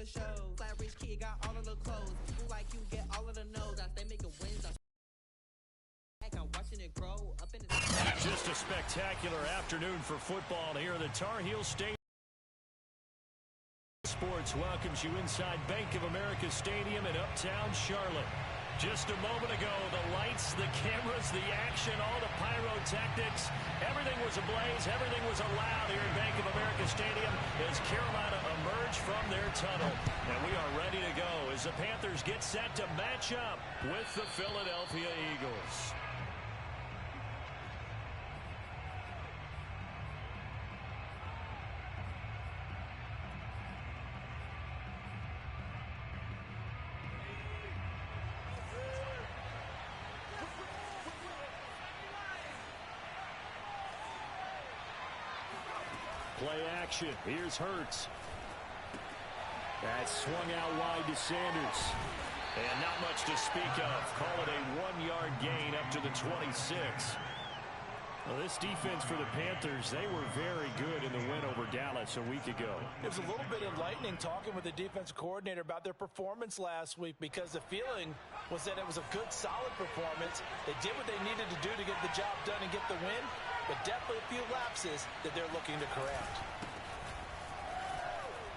never shows. Flat rich kid got all of the clothes. Who like you get all of the nose. I stay making wins. I'm watching it grow up in the... Just a spectacular afternoon for football here. The Tar Heel Stadium Sports welcomes you inside Bank of America Stadium in Uptown Charlotte. Just a moment ago, the lights, the cameras, the action, all the pyrotechnics, everything was ablaze, everything was allowed here in Bank of America Stadium as Carolina emerged from their tunnel. And we are ready to go as the Panthers get set to match up with the Philadelphia Eagles. Play action. Here's Hurts. That swung out wide to Sanders. And not much to speak of. Call it a 1-yard gain up to the 26. Well, this defense for the Panthers, they were very good in the win over Dallas a week ago. There was a little bit enlightening talking with the defensive coordinator about their performance last week because the feeling was that it was a good, solid performance. They did what they needed to do to get the job done and get the win, but definitely a few lapses that they're looking to correct.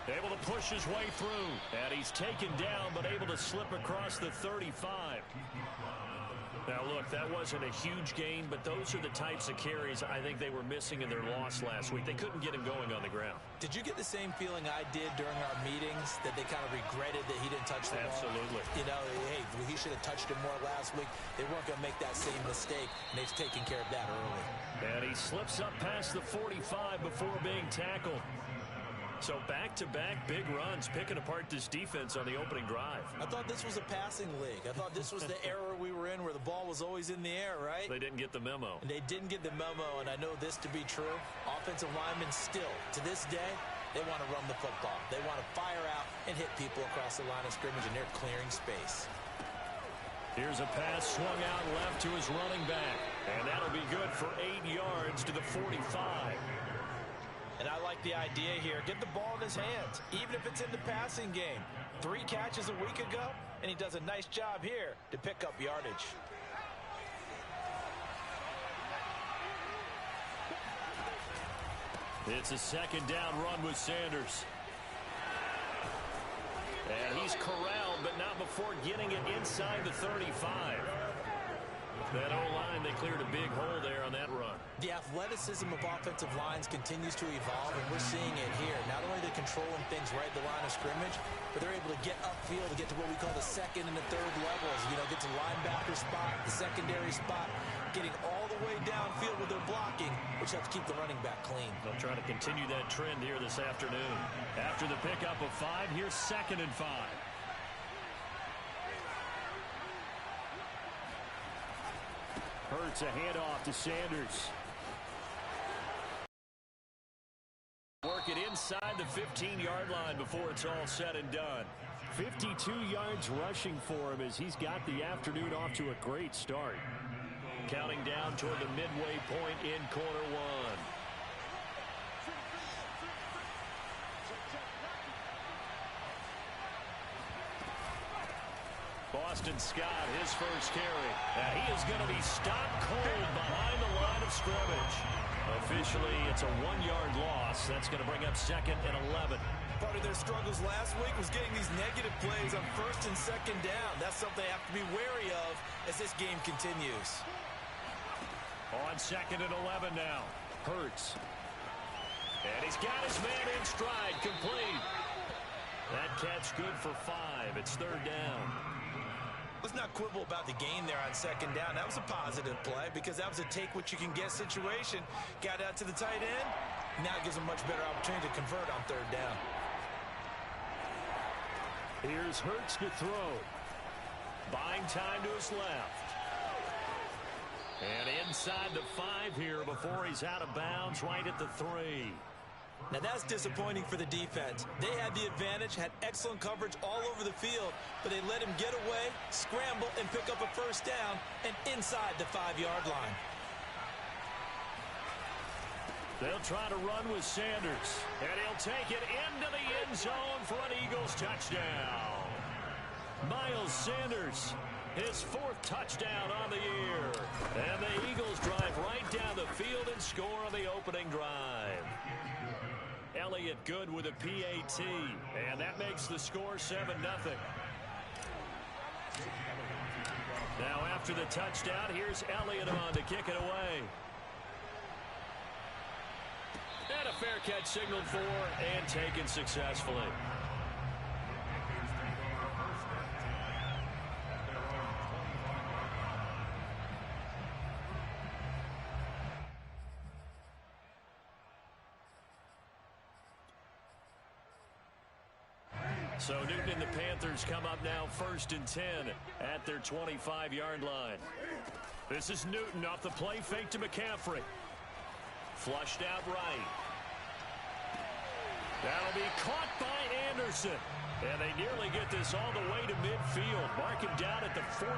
Able to push his way through, and he's taken down, but able to slip across the 35. Now, look, that wasn't a huge gain, but those are the types of carries I think they were missing in their loss last week. They couldn't get him going on the ground. Did you get the same feeling I did during our meetings, that they kind of regretted that he didn't touch the ball? Absolutely. You know, hey, he should have touched it more last week. They weren't going to make that same mistake, and they've taken care of that early. And he slips up past the 45 before being tackled. So back-to-back big runs, picking apart this defense on the opening drive. I thought this was a passing league. I thought this was the era we were in where the ball was always in the air, right? They didn't get the memo. And they didn't get the memo, and I know this to be true. Offensive linemen still, to this day, they want to run the football. They want to fire out and hit people across the line of scrimmage, and they're clearing space. Here's a pass swung out left to his running back. And that'll be good for 8 yards to the 45. And I like the idea here. Get the ball in his hands, even if it's in the passing game. 3 catches a week ago, and he does a nice job here to pick up yardage. It's a second down run with Sanders. And he's corralled, but not before getting it inside the 35. That O-line, they cleared a big hole there on that run. The athleticism of offensive lines continues to evolve, and we're seeing it here. Not only are they controlling things right at the line of scrimmage, but they're able to get upfield to get to what we call the second and the third levels. You know, get to linebacker spot, the secondary spot, getting all the way downfield with their blocking, which helps keep the running back clean. They'll try to continue that trend here this afternoon. After the pickup of 5, here's 2nd and 5. Hurts a handoff to Sanders. Work it inside the 15-yard line before it's all said and done. 52 yards rushing for him as he's got the afternoon off to a great start. Counting down toward the midway point in quarter 1. Boston Scott, his first carry. And he is going to be stopped cold behind the line of scrimmage. Officially, it's a 1-yard loss. That's going to bring up 2nd and 11. Part of their struggles last week was getting these negative plays on 1st and 2nd down. That's something they have to be wary of as this game continues. On 2nd and 11 now. Hurts. And he's got his man in stride, complete. That catch good for 5. It's 3rd down. Let's not quibble about the gain there on 2nd down. That was a positive play because that was a take-what-you-can-get situation. Got out to the tight end. Now it gives them much better opportunity to convert on 3rd down. Here's Hurts to throw. Buying time to his left. And inside the 5 here before he's out of bounds right at the 3. Now that's disappointing for the defense. They had the advantage, had excellent coverage all over the field, but they let him get away, scramble, and pick up a 1st down and inside the 5-yard line. They'll try to run with Sanders. And he'll take it into the end zone for an Eagles touchdown. Miles Sanders, his 4th touchdown on the year. And the Eagles drive right down the field and score on the opening drive. Elliott good with a PAT. And that makes the score 7-0. Now after the touchdown, here's Elliott on to kick it away. And a fair catch signaled for and taken successfully. So Newton and the Panthers come up now 1st and 10 at their 25-yard line. This is Newton off the play fake to McCaffrey. Flushed out right. That'll be caught by Anderson. And they nearly get this all the way to midfield. Mark him down at the 49.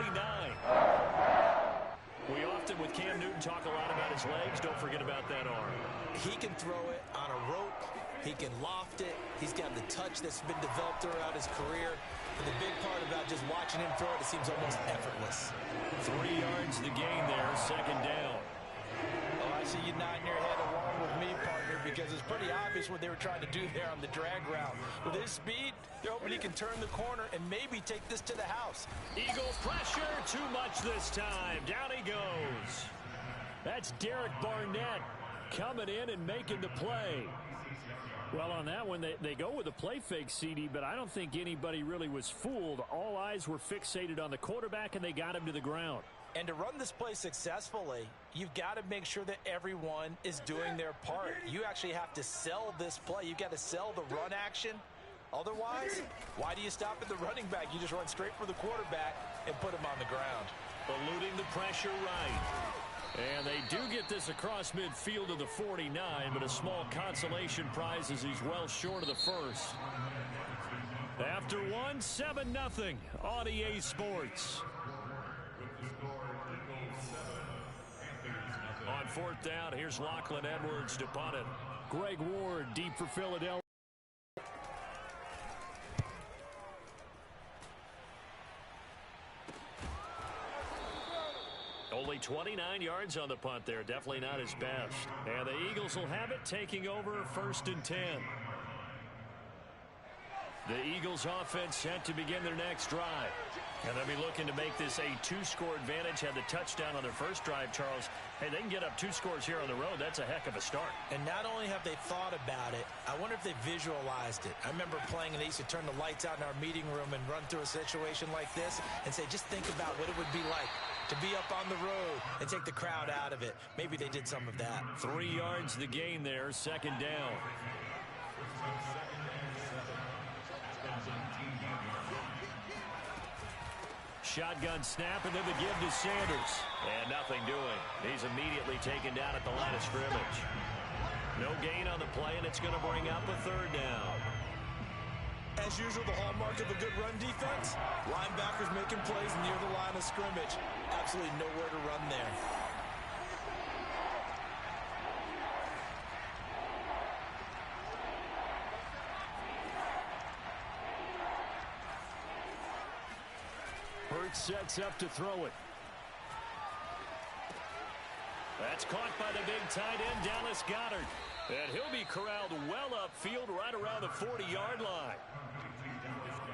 We often, with Cam Newton, talk a lot about his legs. Don't forget about that arm. He can throw it on a rope. He can loft it. He's got the touch that's been developed throughout his career. And the big part about just watching him throw it, it seems almost effortless. 3 yards the gain there, 2nd down. Oh, I see you nodding your head along with me, partner, because it's pretty obvious what they were trying to do there on the drag route. With his speed, they're hoping he can turn the corner and maybe take this to the house. Eagles pressure, too much this time. Down he goes. That's Derek Barnett coming in and making the play. Well, on that one, they go with a play fake, CD, but I don't think anybody really was fooled. All eyes were fixated on the quarterback, and they got him to the ground. And to run this play successfully, you've got to make sure that everyone is doing their part. You actually have to sell this play. You've got to sell the run action. Otherwise, why do you stop at the running back? You just run straight for the quarterback and put him on the ground. Eluding the pressure right. And they do get this across midfield to the 49, but a small consolation prize as he's well short of the first. After 7-0 on EA Sports. On 4th down, here's Lachlan Edwards to punt it. Greg Ward deep for Philadelphia. Only 29 yards on the punt there. Definitely not his best. And the Eagles will have it, taking over 1st and 10. The Eagles offense set to begin their next drive. And they'll be looking to make this a 2-score advantage. Had the touchdown on their first drive, Charles. Hey, they can get up 2 scores here on the road. That's a heck of a start. And not only have they thought about it, I wonder if they visualized it. I remember playing and they used to turn the lights out in our meeting room and run through a situation like this and say, just think about what it would be like to be up on the road and take the crowd out of it. Maybe they did some of that. 3 yards the gain there, 2nd down. Shotgun snap, and then the give to Sanders. And nothing doing. He's immediately taken down at the line of scrimmage. No gain on the play, and it's going to bring up a 3rd down. As usual, the hallmark of a good run defense, linebackers making plays near the line of scrimmage. Absolutely nowhere to run there. Hurts sets up to throw it. That's caught by the big tight end, Dallas Goedert. And he'll be corralled well upfield right around the 40-yard line.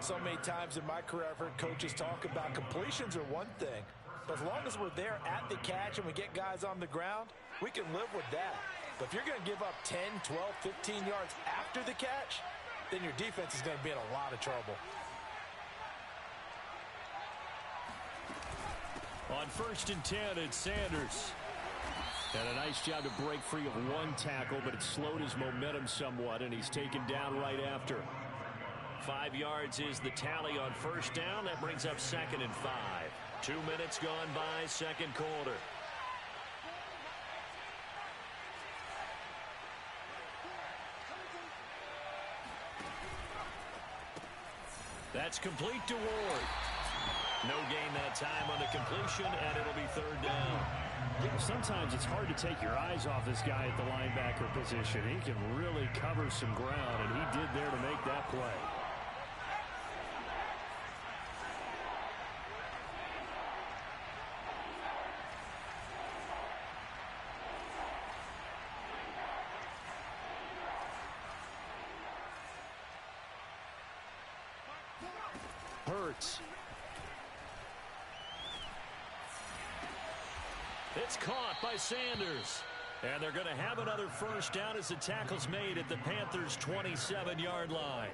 So many times in my career, I've heard coaches talk about completions are one thing. But as long as we're there at the catch and we get guys on the ground, we can live with that. But if you're going to give up 10, 12, 15 yards after the catch, then your defense is going to be in a lot of trouble. On 1st and 10, it's Sanders. And a nice job to break free of one tackle, but it slowed his momentum somewhat, and he's taken down right after. 5 yards is the tally on 1st down. That brings up 2nd and 5. 2 minutes gone by, 2nd quarter. That's complete to Ward. No gain that time on the completion, and it'll be third down. Sometimes it's hard to take your eyes off this guy at the linebacker position. He can really cover some ground, and he did there to make that play. Hurts. It's caught by Sanders. And they're going to have another first down as the tackle's made at the Panthers' 27-yard line.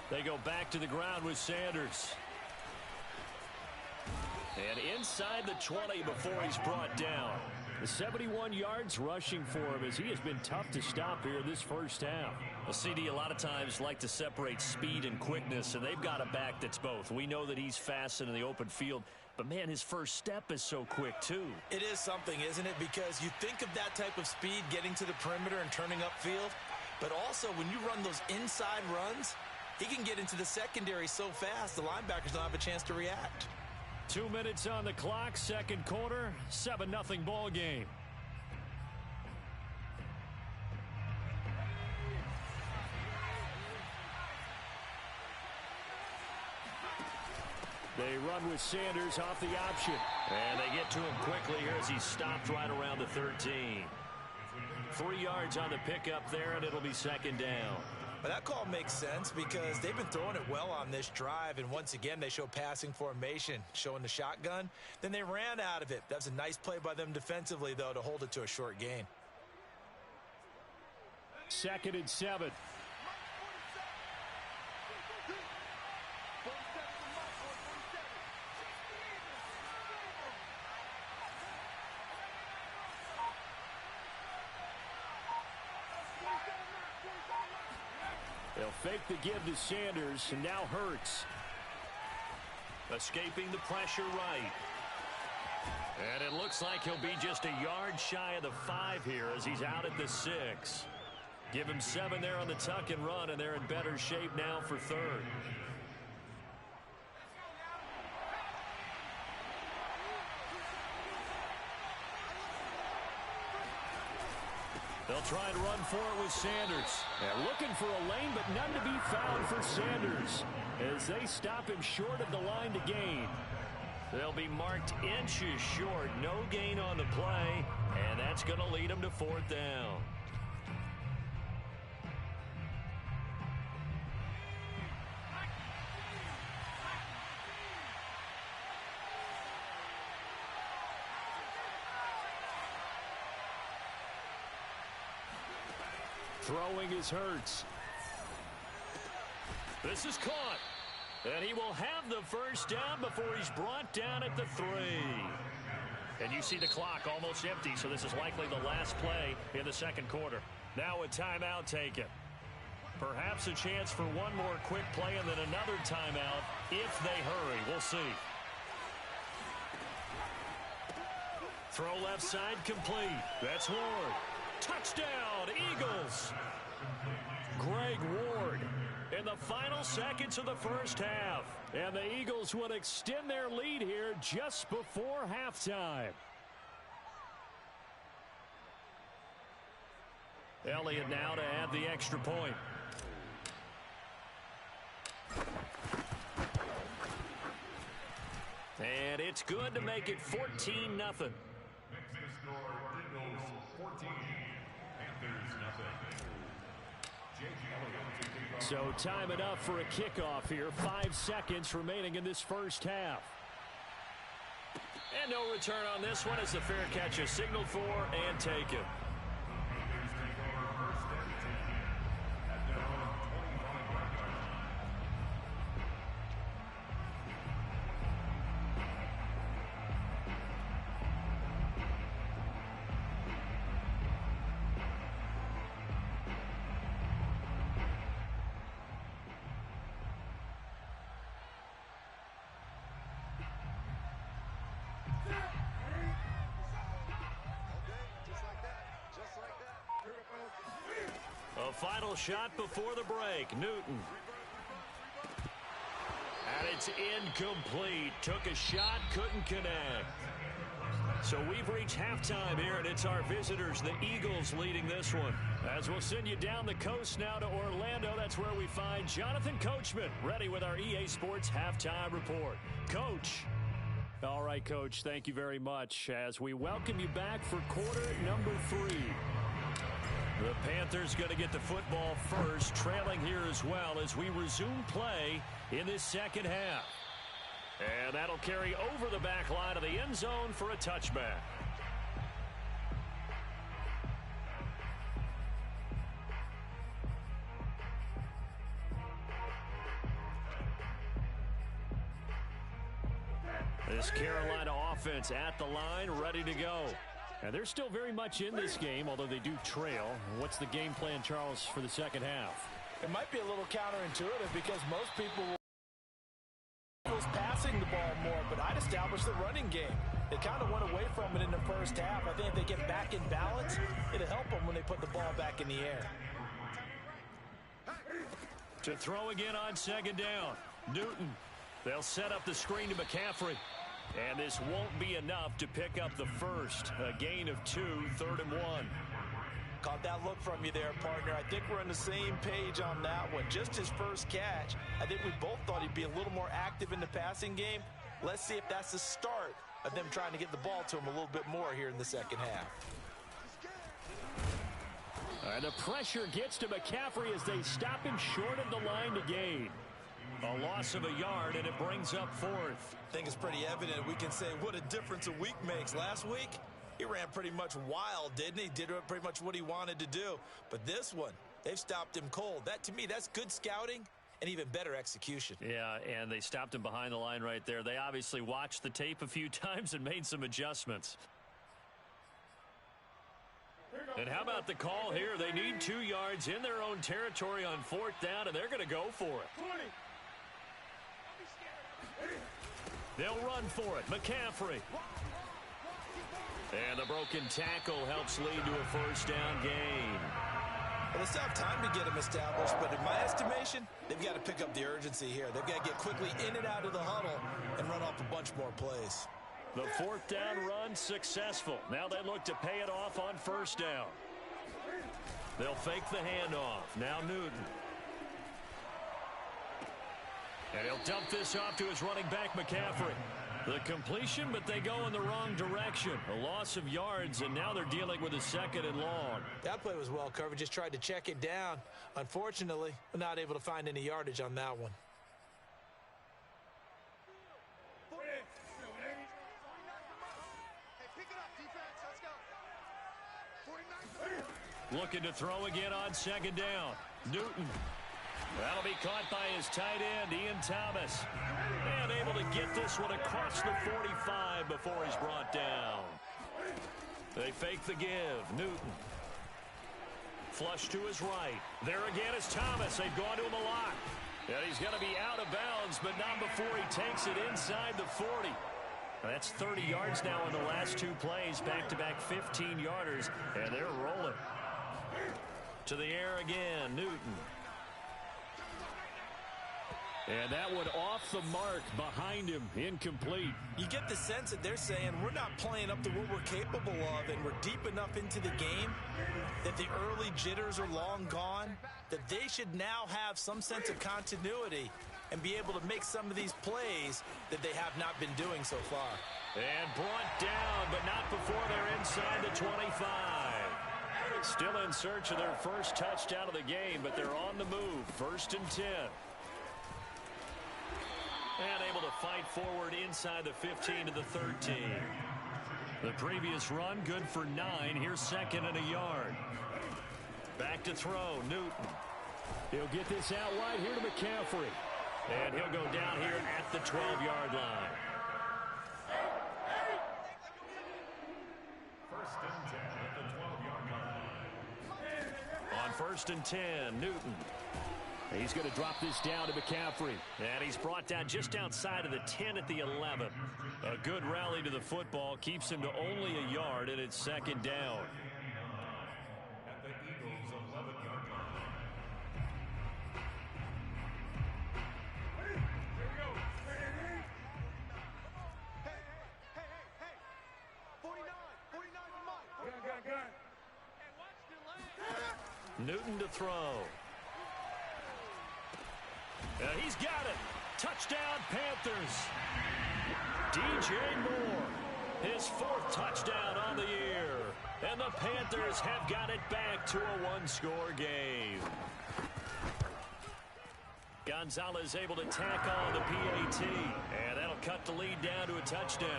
They go back to the ground with Sanders. And inside the 20 before he's brought down. The 71 yards rushing for him as he has been tough to stop here this first half. Well, CD, a lot of times like to separate speed and quickness, and they've got a back that's both. We know that he's fast in the open field, but, man, his first step is so quick, too. It is something, isn't it? Because you think of that type of speed getting to the perimeter and turning upfield, but also when you run those inside runs, he can get into the secondary so fast the linebackers don't have a chance to react. 2 minutes on the clock, second quarter, 7-0 ball game. They run with Sanders off the option. And they get to him quickly here as he's stopped right around the 13. 3 yards on the pickup there, and it'll be second down. But that call makes sense because they've been throwing it well on this drive, and once again they show passing formation, showing the shotgun. Then they ran out of it. That's a nice play by them defensively, though, to hold it to a short gain. 2nd and 7. They'll fake the give to Sanders, and now Hurts. Escaping the pressure right. And it looks like he'll be just a yard shy of the 5 here as he's out at the 6. Give him 7 there on the tuck and run, and they're in better shape now for third. They'll try and run for it with Sanders. And looking for a lane, but none to be found for Sanders as they stop him short of the line to gain. They'll be marked inches short. No gain on the play, and that's going to lead them to 4th down. Throwing is Hurts. This is caught. And he will have the first down before he's brought down at the 3. And you see the clock almost empty, so this is likely the last play in the second quarter. Now a timeout taken. Perhaps a chance for one more quick play and then another timeout if they hurry. We'll see. Throw left side complete. That's Ward. Touchdown, Eagles. Greg Ward in the final seconds of the first half. And the Eagles would extend their lead here just before halftime. Elliott now to add the extra point. And it's good to make it 14-0. So time enough for a kickoff here. 5 seconds remaining in this first half. And no return on this one as the fair catch is signaled for and taken. The final shot before the break. Newton. And it's incomplete. Took a shot, couldn't connect. So we've reached halftime here, and it's our visitors, the Eagles, leading this one. As we'll send you down the coast now to Orlando, that's where we find Jonathan Coachman, ready with our EA Sports Halftime Report. Coach. All right, Coach, thank you very much as we welcome you back for quarter number 3. The Panthers going to get the football first, trailing here as well as we resume play in this second half. And that'll carry over the back line of the end zone for a touchback. This Carolina offense at the line, ready to go. And they're still very much in this game, although they do trail. What's the game plan, Charles, for the second half? It might be a little counterintuitive because most people was passing the ball more, but I'd establish the running game. They kind of went away from it in the first half. I think if they get back in balance, it'll help them when they put the ball back in the air. To throw again on second down. Newton. They'll set up the screen to McCaffrey. And this won't be enough to pick up the first. A gain of 2, 3rd and 1. Caught that look from you there, partner. I think we're on the same page on that one. Just his first catch. I think we both thought he'd be a little more active in the passing game. Let's see if that's the start of them trying to get the ball to him a little bit more here in the second half. And the pressure gets to McCaffrey as they stop him short of the line to gain. A loss of a yard, and it brings up 4th. I think it's pretty evident. We can say what a difference a week makes. Last week, he ran pretty much wild, didn't he? Did pretty much what he wanted to do. But this one, they've stopped him cold. That, to me, that's good scouting and even better execution. Yeah, and they stopped him behind the line right there. They obviously watched the tape a few times and made some adjustments. And how about the call here? They need 2 yards in their own territory on 4th down, and they're going to go for it. They'll run for it. McCaffrey. And the broken tackle helps lead to a first down gain. Well, they still have time to get him established, but in my estimation, they've got to pick up the urgency here. They've got to get quickly in and out of the huddle and run off a bunch more plays. The 4th down run successful. Now they look to pay it off on 1st down. They'll fake the handoff. Now Newton. And he'll dump this off to his running back, McCaffrey. The completion, but they go in the wrong direction. A loss of yards, and now they're dealing with a 2nd and long. That play was well covered. Just tried to check it down. Unfortunately, we're not able to find any yardage on that one. Looking to throw again on 2nd down. Newton. That'll be caught by his tight end, Ian Thomas. And able to get this one across the 45 before he's brought down. They fake the give. Newton. Flush to his right. There again is Thomas. They've gone to him a lot. And he's going to be out of bounds, but not before he takes it inside the 40. That's 30 yards now in the last 2 plays. Back-to-back 15-yarders, and they're rolling. To the air again, Newton. And that one off the mark behind him, incomplete. You get the sense that they're saying we're not playing up to what we're capable of, and we're deep enough into the game that the early jitters are long gone, that they should now have some sense of continuity and be able to make some of these plays that they have not been doing so far. And brought down, but not before they're inside the 25. Still in search of their first touchdown of the game, but they're on the move. 1st and 10. And able to fight forward inside the 15 to the 13. The previous run, good for 9. Here's 2nd and a yard. Back to throw, Newton. He'll get this out wide here to McCaffrey. And he'll go down here at the 12-yard line. 1st and 10 at the 12-yard line. On 1st and 10, Newton. He's going to drop this down to McCaffrey. And he's brought down just outside of the 10 at the 11. A good rally to the football keeps him to only a yard, and it's 2nd down. At the Eagles' 11-yard line. Newton to throw. He's got it. Touchdown, Panthers. DJ Moore, his 4th touchdown on the year. And the Panthers have got it back to a one-score game. Gonzalez able to tack on the PAT. And that'll cut the lead down to a touchdown.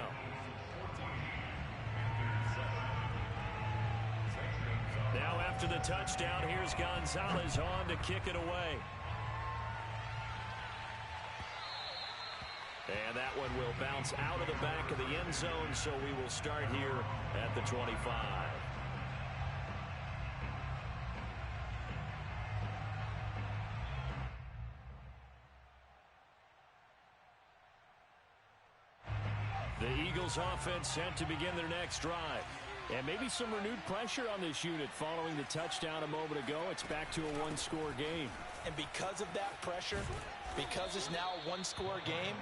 Now after the touchdown, here's Gonzalez on to kick it away. And that one will bounce out of the back of the end zone, so we will start here at the 25. The Eagles offense set to begin their next drive. And maybe some renewed pressure on this unit following the touchdown a moment ago. It's back to a one-score game. And because of that pressure, because it's now a one-score game,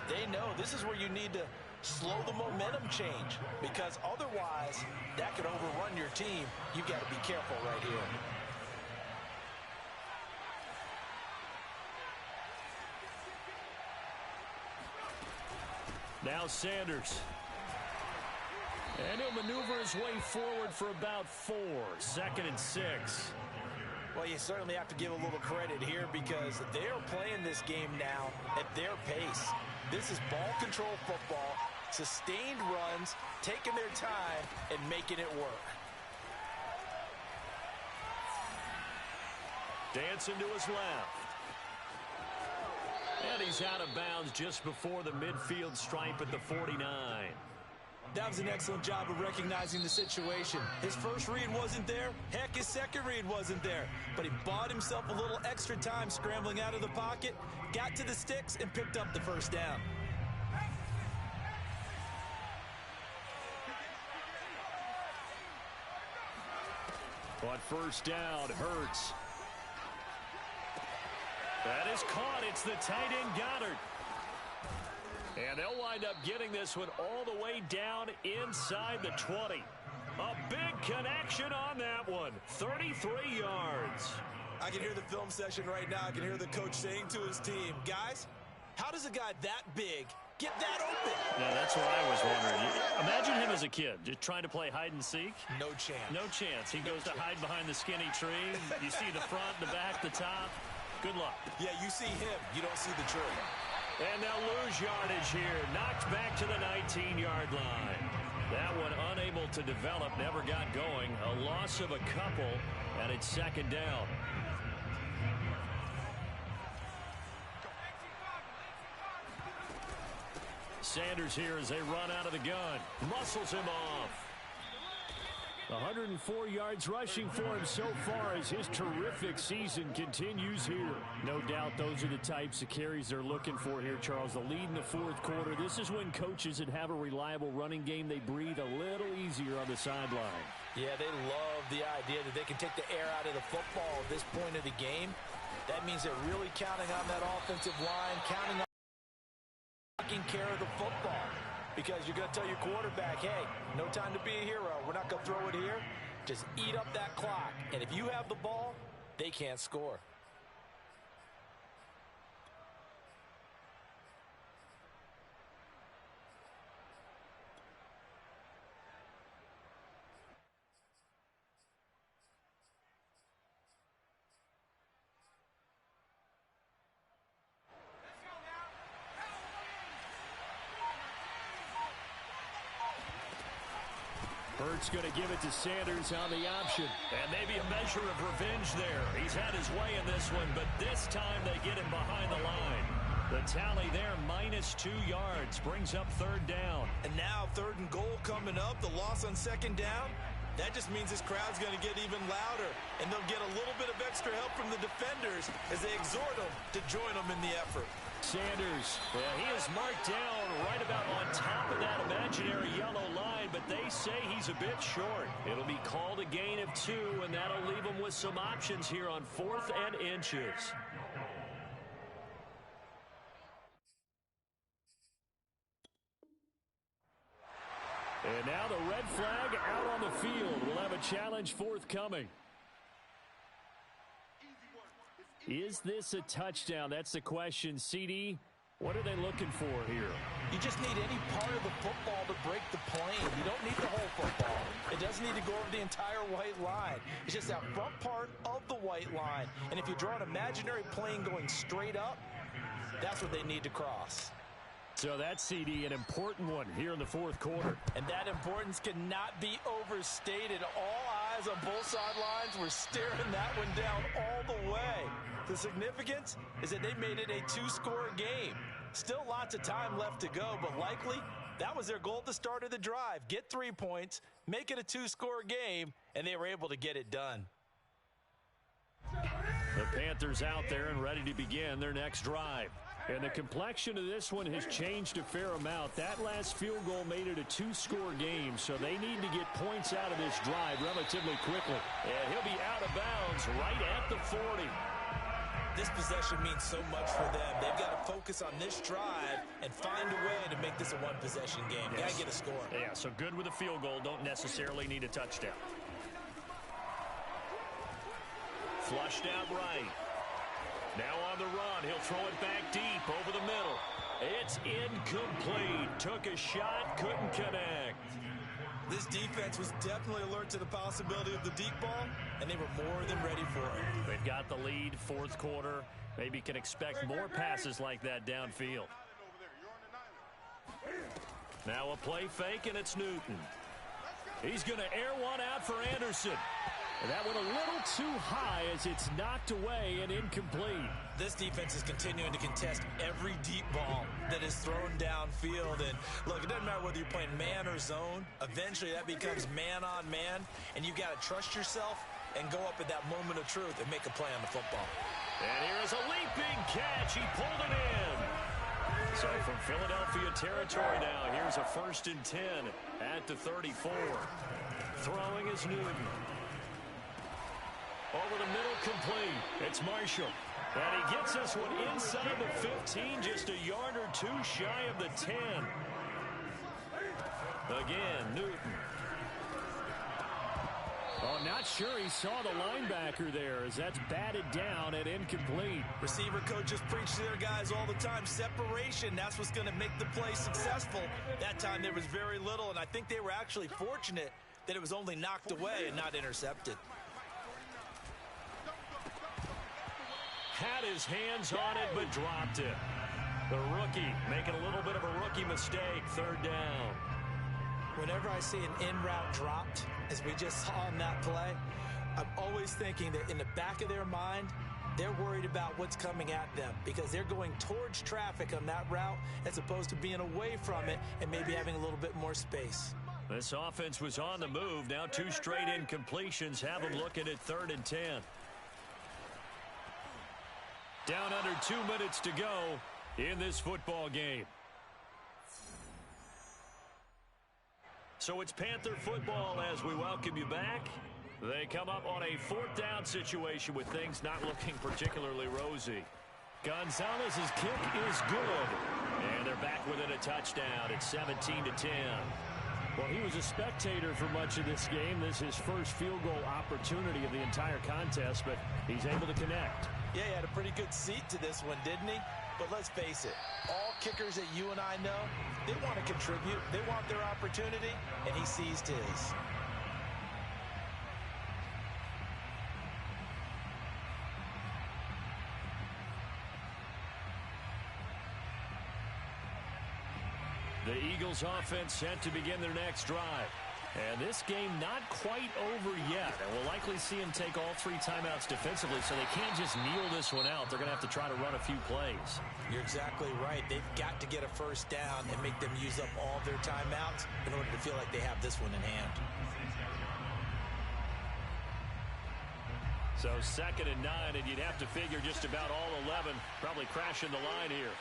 they know this is where you need to slow the momentum change, because otherwise that could overrun your team. You got to be careful right here. Now Sanders. And he'll maneuver his way forward for about 4. 2nd and 6. Well, you certainly have to give a little credit here, because they're playing this game now at their pace. This is ball control football, sustained runs, taking their time and making it work. Dancing to his left. And he's out of bounds just before the midfield stripe at the 49. That was an excellent job of recognizing the situation. His first read wasn't there. Heck, his second read wasn't there. But he bought himself a little extra time scrambling out of the pocket, got to the sticks, and picked up the first down. On first down, Hurts. That is caught. It's the tight end, Goddard. And they'll wind up getting this one all the way down inside the 20. A big connection on that one. 33 yards. I can hear the film session right now. I can hear the coach saying to his team, guys, how does a guy that big get that open? Yeah, that's what I was wondering. Imagine him as a kid, just trying to play hide and seek. No chance. No chance. He goes to hide behind the skinny tree. You see the front, the back, the top. Good luck. Yeah, you see him. You don't see the tree. And they'll lose yardage here. Knocked back to the 19-yard line. That one unable to develop, never got going. A loss of a couple, and it's 2nd down. Sanders here as they run out of the gun. Muscles him off. 104 yards rushing for him so far as his terrific season continues here. No doubt those are the types of carries they're looking for here, Charles. The lead in the 4th quarter. This is when coaches that have a reliable running game, they breathe a little easier on the sideline. Yeah, they love the idea that they can take the air out of the football at this point of the game. That means they're really counting on that offensive line, counting on taking care of the football. Because you're going to tell your quarterback, hey, no time to be a hero. We're not going to throw it here. Just eat up that clock. And if you have the ball, they can't score. Burt's going to give it to Sanders on the option. And maybe a measure of revenge there. He's had his way in this one, but this time they get him behind the line. The tally there, -2 yards, brings up 3rd down. And now 3rd and goal coming up, the loss on 2nd down. That just means this crowd's going to get even louder, and they'll get a little bit of extra help from the defenders as they exhort them to join them in the effort. Sanders, he is marked down right about on top of that imaginary yellow line, but they say he's a bit short. It'll be called a gain of 2, and that'll leave him with some options here on 4th and inches. And now the red flag out on the field. We'll have a challenge forthcoming. Is this a touchdown? That's the question. CD, what are they looking for here? You just need any part of the football to break the plane. You don't need the whole football. It doesn't need to go over the entire white line. It's just that front part of the white line. And if you draw an imaginary plane going straight up, that's what they need to cross. So that's, CD, an important one here in the fourth quarter. And that importance cannot be overstated. All eyes on both sidelines were staring that one down all the way. The significance is that they made it a two-score game. Still lots of time left to go, but likely that was their goal at the start of the drive. Get 3 points, make it a two-score game, and they were able to get it done. The Panthers out there and ready to begin their next drive. And the complexion of this one has changed a fair amount. That last field goal made it a two-score game, so they need to get points out of this drive relatively quickly. And he'll be out of bounds right at the 40. This possession means so much for them. They've got to focus on this drive and find a way to make this a one-possession game. Got to get a score. Yeah, so good with a field goal. Don't necessarily need a touchdown. Flushed out right. Now on the run, he'll throw it back deep over the middle. It's incomplete. Took a shot, couldn't connect. This defense was definitely alert to the possibility of the deep ball, and they were more than ready for it. They've got the lead, fourth quarter. Maybe can expect more passes like that downfield. Now a play fake, and it's Newton. He's going to air one out for Anderson. That went a little too high as it's knocked away and incomplete. This defense is continuing to contest every deep ball that is thrown downfield. And look, it doesn't matter whether you're playing man or zone. Eventually that becomes man on man, and you got to trust yourself and go up at that moment of truth and make a play on the football. And here is a leaping catch. He pulled it in. So from Philadelphia territory now, here's a 1st and 10 at the 34. Throwing is Newton. Over the middle, complete. It's Marshall. And he gets this one inside the 15, just a yard or two shy of the 10. Again, Newton. Oh, not sure he saw the linebacker there as that's batted down and incomplete. Receiver coaches preach to their guys all the time. Separation, that's what's going to make the play successful. That time there was very little, and I think they were actually fortunate that it was only knocked away and not intercepted. Had his hands on it, but dropped it. The rookie making a little bit of a rookie mistake, 3rd down. Whenever I see an in-route dropped, as we just saw in that play, I'm always thinking that in the back of their mind, they're worried about what's coming at them because they're going towards traffic on that route as opposed to being away from it and maybe having a little bit more space. This offense was on the move. Now 2 straight incompletions have them looking at 3rd and 10. Down under 2 minutes to go in this football game. So it's Panther football as we welcome you back. They come up on a 4th down situation with things not looking particularly rosy. Gonzalez's kick is good. And they're back within a touchdown at 17-10. Well, he was a spectator for much of this game. This is his first field goal opportunity of the entire contest, but he's able to connect. Yeah, he had a pretty good seat to this one, didn't he? But let's face it, all kickers that you and I know, they want to contribute. They want their opportunity, and he seized his. The Eagles offense set to begin their next drive. And this game not quite over yet. And we'll likely see them take all 3 timeouts defensively, so they can't just kneel this one out. They're going to have to try to run a few plays. You're exactly right. They've got to get a 1st down and make them use up all of their timeouts in order to feel like they have this one in hand. So 2nd and 9, and you'd have to figure just about all 11 probably crashing the line here.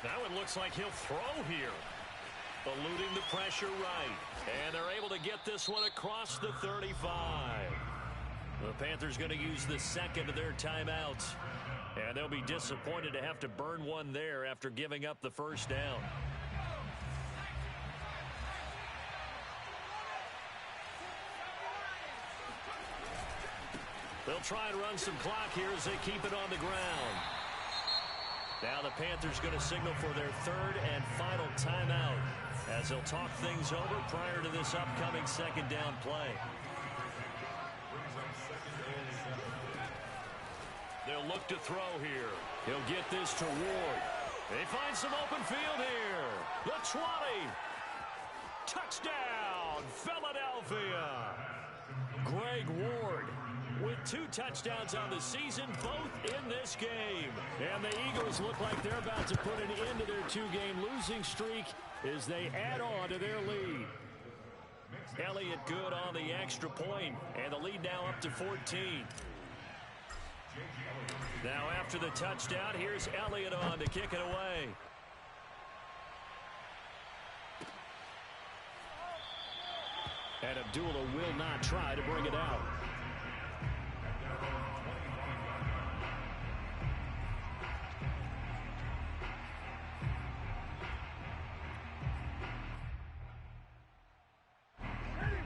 Now it looks like he'll throw here. Eluding the pressure right. And they're able to get this one across the 35. The Panthers going to use the 2nd of their timeouts. And they'll be disappointed to have to burn one there after giving up the 1st down. They'll try and run some clock here as they keep it on the ground. Now the Panthers going to signal for their third and final timeout as they'll talk things over prior to this upcoming second down play. They'll look to throw here. He'll get this to Ward. They find some open field here. The 20. Touchdown, Philadelphia. Greg Ward with 2 touchdowns on the season, both in this game. And the Eagles look like they're about to put an end to their 2-game losing streak as they add on to their lead. Elliott good on the extra point, and the lead now up to 14. Now after the touchdown, here's Elliott on to kick it away. And Abdullah will not try to bring it out.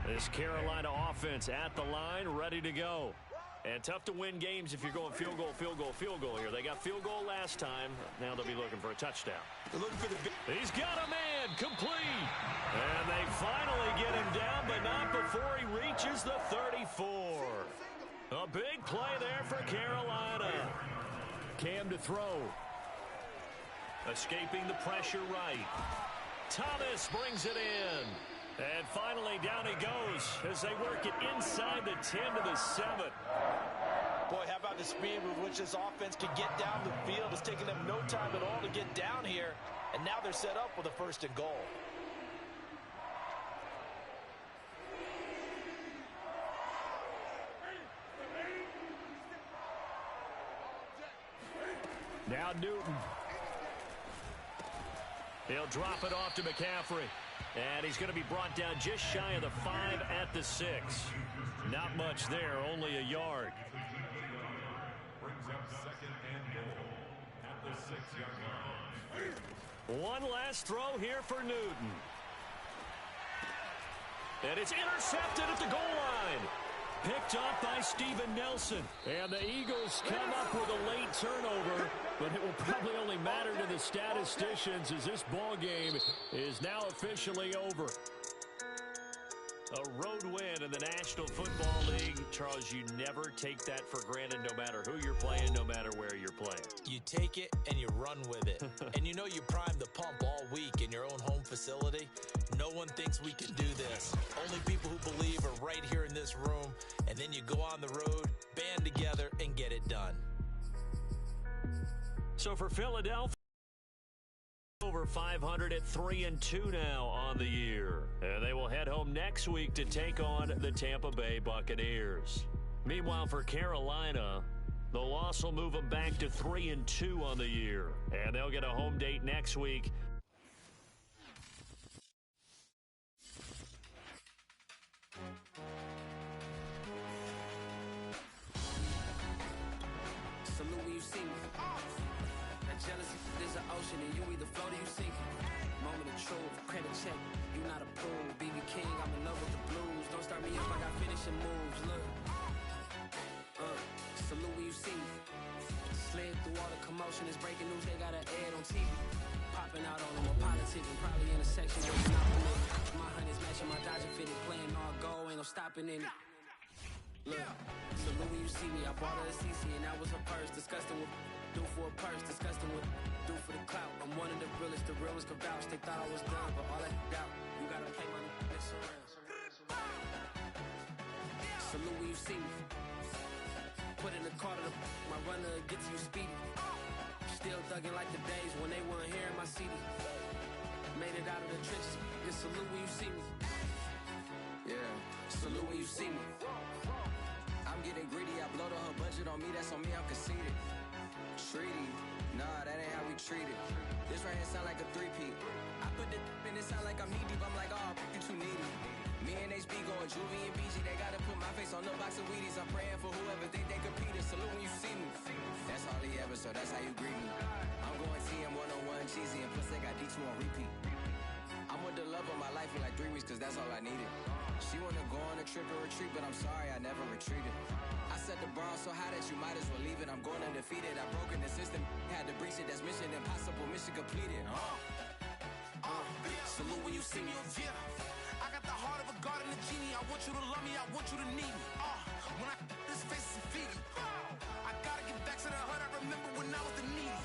This Carolina offense at the line, ready to go. And tough to win games if you're going field goal, field goal, field goal here. They got field goal last time. Now they'll be looking for a touchdown. They're looking for the big. He's got a man, complete. And they finally get him down, but not before he reaches the 34. A big play there for Carolina. Cam to throw. Escaping the pressure right. Thomas brings it in. And finally, down he goes as they work it inside the 10 to the 7. Boy, how about the speed with which this offense can get down the field? It's taking them no time at all to get down here. And now they're set up with a 1st and goal. Now Newton. He'll drop it off to McCaffrey. And he's going to be brought down just shy of the 5 at the 6. Not much there, only a yard. Brings up 2nd and goal at the 6-yard line. One last throw here for Newton. And it's intercepted at the goal line. Picked up by Steven Nelson. And the Eagles come up with a late turnover, but it will probably only matter to the statisticians as this ball game is now officially over. A road win in the National Football League. Charles, you never take that for granted no matter who you're playing, no matter where you're playing. You take it and you run with it. And you know you primed the pump all week in your own home facility. No one thinks we can do this. Only people who believe are right here in this room. And then you go on the road, band together, and get it done. So for Philadelphia, over 500 at 3-2 now on the year. And they will head home next week to take on the Tampa Bay Buccaneers. Meanwhile, for Carolina, the loss will move them back to 3-2 on the year. And they'll get a home date next week. Salute when you see me. That jealousy is an ocean and you either float or you sink. Moment of truth, credit check, you not approved. BB King, I'm in love with the blues. Don't start me up, I got finishing moves. Look, salute when you see me. Slid through all the commotion, it's breaking news, they got an ad on TV. Popping out on them, a politic and probably in a section where it's not for me. My honey's matching my Dodger fitted, playing all goal, ain't no stopping in it. Look, salute when you see me. I bought her a CC and that was her purse. Disgusting with do for a purse. Disgusting with do for the clout. I'm one of the realest. The realest can vouch. They thought I was done, but all that doubt. You gotta play my next around. Salute when you see me. Put in the car to my runner gets you speedy. Still thugging like the days when they weren't here in my city. Made it out of the trenches. Just salute when you see me. Yeah, salute when you see me. I'm getting greedy, I blow to her budget on me, that's on me, I'm conceited. Treaty, nah, that ain't how we treat it. This right here sound like a 3-peat. I put the in it sound like I'm knee deep, I'm like, oh, you too needy. Me and HB going Juvie and BG, they gotta put my face on no box of Wheaties. I'm praying for whoever think they compete. Salute when you see me. That's all he ever, so that's how you greet me. I'm going TM 101 cheesy, and plus they got D2 on repeat. I'm with the love of my life in like 3 weeks, cause that's all I needed. She wanna go on a trip. trip and retreat, but I'm sorry I never retreated. I set the bar so high that you might as well leave it. I'm going undefeated. I've broken the system, had to breach it. That's mission impossible, mission completed. Salute when you see me, yeah. I got the heart of a god and a genie. I want you to love me, I want you to need me. When I this face is Fiji. I gotta get back to the hood. I remember when I was the needy.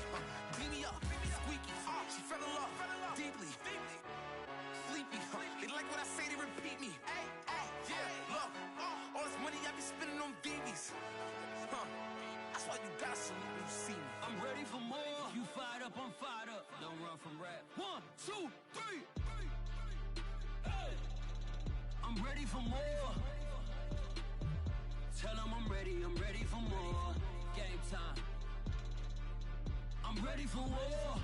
Clean me up, squeaky. She fell in love deeply. Sleepy. They like what I say, they repeat me. Yeah, look. All this money I be spending on BBs. That's why you gotta salute when you see me. I'm ready for more. You fired up, I'm fired up. Don't run from rap. 1, 2, 3. Hey. I'm ready for more. Tell them I'm ready for more. Game time. I'm ready for war.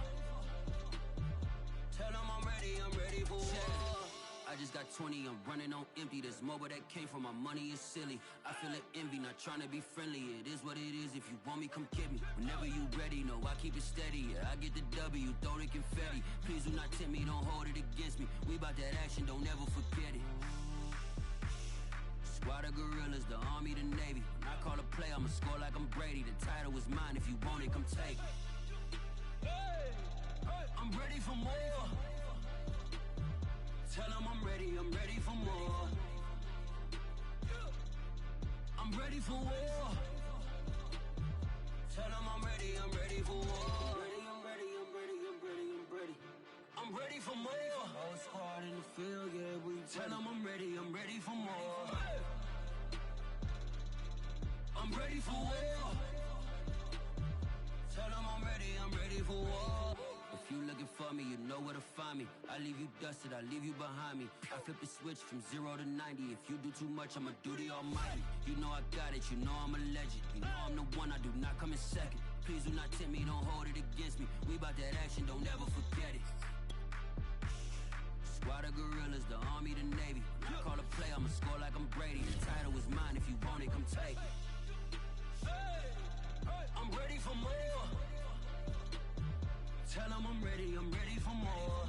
Tell them I'm ready for war. I just got 20, I'm running on empty. This mobile that came from my money is silly. I feel it envy, not trying to be friendly. It is what it is, if you want me, come get me. Whenever you ready, no, I keep it steady. Yeah, I get the W, throw the confetti. Please do not tempt me, don't hold it against me. We about that action, don't ever forget it. Squad of gorillas, the army, the navy. When I call a play, I'ma score like I'm Brady. The title is mine, if you want it, come take it. I'm ready for more. Tell them I'm ready for more. I'm ready for war. Tell them I'm ready for war. I'm ready for more. Whole squad in the field, yeah, we tell them I'm ready for more. I'm ready for war. Tell them I'm ready for war. If you looking for me, you know where to find me. I leave you dusted, I leave you behind me. I flip the switch from 0 to 90. If you do too much, I'ma do the almighty. You know I got it, you know I'm a legend. You know I'm the one, I do not come in second. Please do not tempt me, don't hold it against me. We about that action, don't ever forget it. Squad of gorillas, the army, the navy. When I call a play, I'ma score like I'm Brady. The title is mine, if you want it, come take it. I'm ready for more. Tell them I'm ready for more.